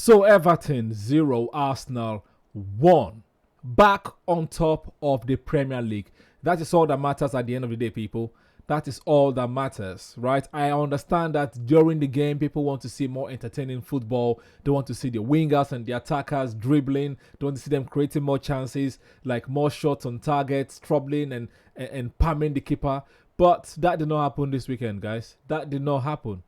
So Everton 0, Arsenal 1. Back on top of the Premier League. That is all that matters at the end of the day, people. That is all that matters, right? I understand that during the game, people want to see more entertaining football. They want to see the wingers and the attackers dribbling. They want to see them creating more chances, like more shots on targets, troubling and palming the keeper. But that did not happen this weekend, guys. That did not happen.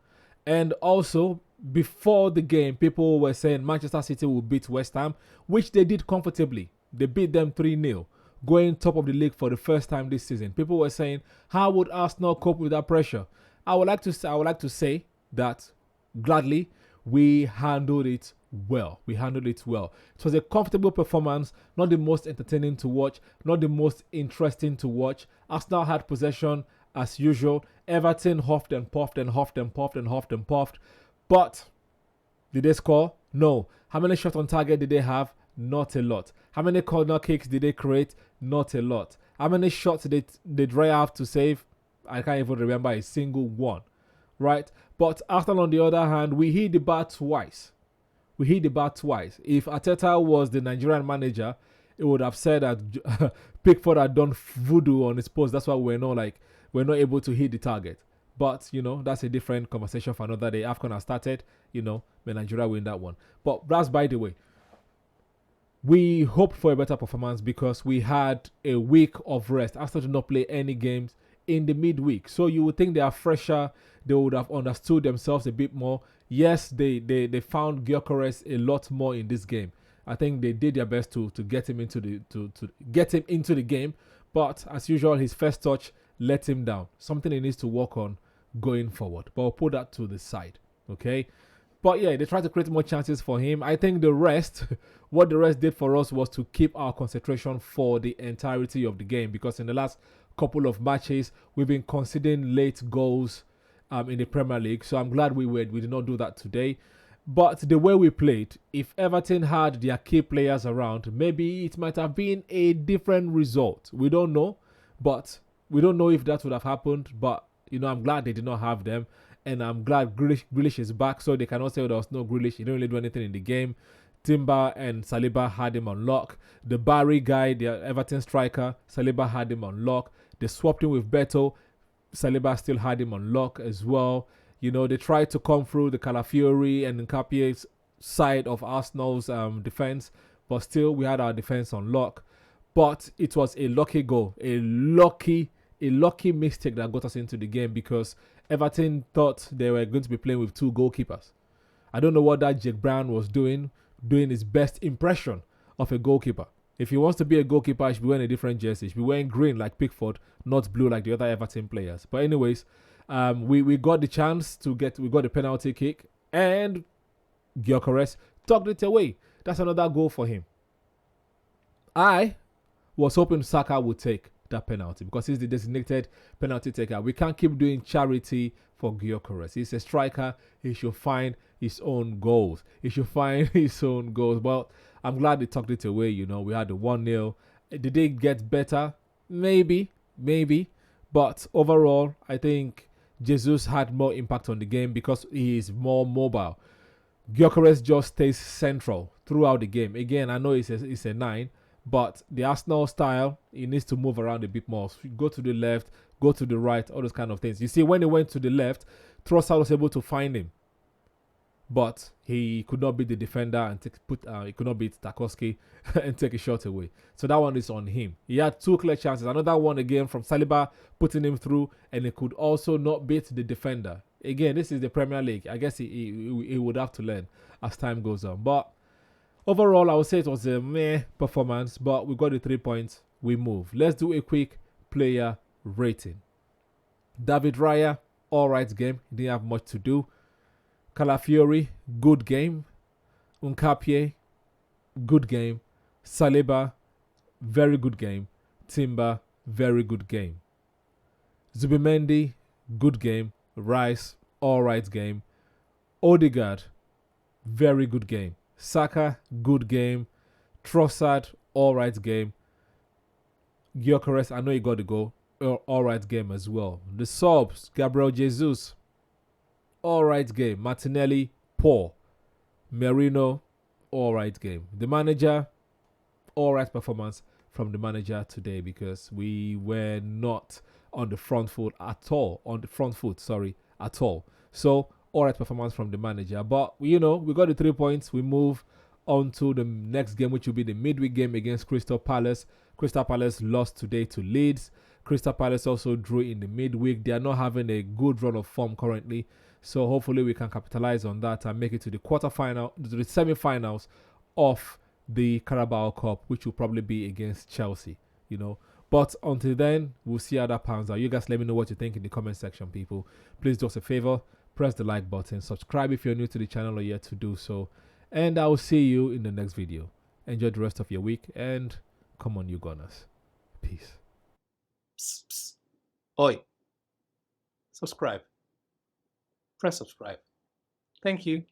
And also, before the game, people were saying Manchester City will beat West Ham, which they did comfortably. They beat them 3-0, going top of the league for the first time this season. People were saying, how would Arsenal cope with that pressure? I would like to say that gladly we handled it well. We handled it well. It was a comfortable performance, not the most entertaining to watch, not the most interesting to watch. Arsenal had possession as usual. Everton huffed and puffed and huffed and puffed and huffed and puffed. But did they score? No. How many shots on target did they have? Not a lot. How many corner kicks did they create? Not a lot. How many shots did they have to save? I can't even remember a single one. Right? But Arsenal, on the other hand, we hit the bar twice. If Arteta was the Nigerian manager, it would have said that Pickford had done voodoo on his post. That's why we're not able to hit the target. But, that's a different conversation for another day. AFCON has started, may Nigeria win that one. But that's by the way. We hoped for a better performance because we had a week of rest. Arsenal did not play any games in the midweek. So you would think they are fresher. They would have understood themselves a bit more. Yes, they found Gyokeres a lot more in this game. I think they did their best to get him into the game. But as usual, his first touch let him down. Something he needs to work on going forward. But we'll put that to the side. Okay? But yeah, they tried to create more chances for him. I think what the rest did for us was to keep our concentration for the entirety of the game. Because in the last couple of matches, we've been conceding late goals in the Premier League. So I'm glad we did not do that today. But the way we played, if Everton had their key players around, maybe it might have been a different result. We don't know. But we don't know if that would have happened. But, I'm glad they did not have them. And I'm glad Grealish is back, so they cannot say there was no Grealish. He didn't really do anything in the game. Timber and Saliba had him on lock. The Barry guy, the Everton striker, Saliba had him on lock. They swapped him with Beto. Saliba still had him on lock as well. They tried to come through the Calafiori and Nkapie's side of Arsenal's defense, but still we had our defense on lock. But it was a lucky goal, a lucky mistake that got us into the game because Everton thought they were going to be playing with two goalkeepers. I don't know what that Jake Brown was doing his best impression of a goalkeeper. If he wants to be a goalkeeper, he should be wearing a different jersey. He should be wearing green like Pickford, not blue like the other Everton players. But anyways, we got the chance we got the penalty kick, and Gyokeres tucked it away. That's another goal for him. I was hoping Saka would take that penalty because he's the designated penalty taker. We can't keep doing charity for Gyokeres. He's a striker. He should find his own goals. But I'm glad they tucked it away. We had the 1-0. Did it get better? Maybe. But overall, I think Jesus had more impact on the game because he is more mobile. Gyokeres just stays central throughout the game. Again, I know it's a 9. But the Arsenal style, he needs to move around a bit more. Go to the left, go to the right, all those kind of things. You see, when he went to the left, Trossard was able to find him. But he could not beat the defender and he could not beat Tarkowski and take a shot away. So that one is on him. He had 2 clear chances. Another one again from Saliba putting him through, and he could also not beat the defender. Again, this is the Premier League. I guess he would have to learn as time goes on. But overall, I would say it was a meh performance, but we got the 3 points. We move. Let's do a quick player rating. David Raya, alright game. He didn't have much to do. Calafiori, good game. Nkapie, good game. Saliba, very good game. Timber, very good game. Zubimendi, good game. Rice, alright game. Odegaard, very good game. Saka, good game. Trossard, alright game. Gyokeres, I know he got the goal. Alright game as well. The subs, Gabriel Jesus, alright game. Martinelli, poor. Merino, all right game. The manager, all right performance from the manager today because we were not on the front foot at all. On the front foot, sorry, at all. So all right performance from the manager. But we got the 3 points. We move on to the next game, which will be the midweek game against Crystal Palace. Crystal Palace lost today to Leeds. Crystal Palace also drew in the midweek. They are not having a good run of form currently. So hopefully we can capitalize on that and make it to the quarterfinal, to the semi-finals of the Carabao Cup, which will probably be against Chelsea, But until then, we'll see how that pans out. You guys let me know what you think in the comment section, people. Please do us a favor, press the like button, subscribe if you're new to the channel or yet to do so, and I will see you in the next video. Enjoy the rest of your week, and come on, you Gunners. Peace. Psst, psst. Oi. Subscribe. Press subscribe. Thank you.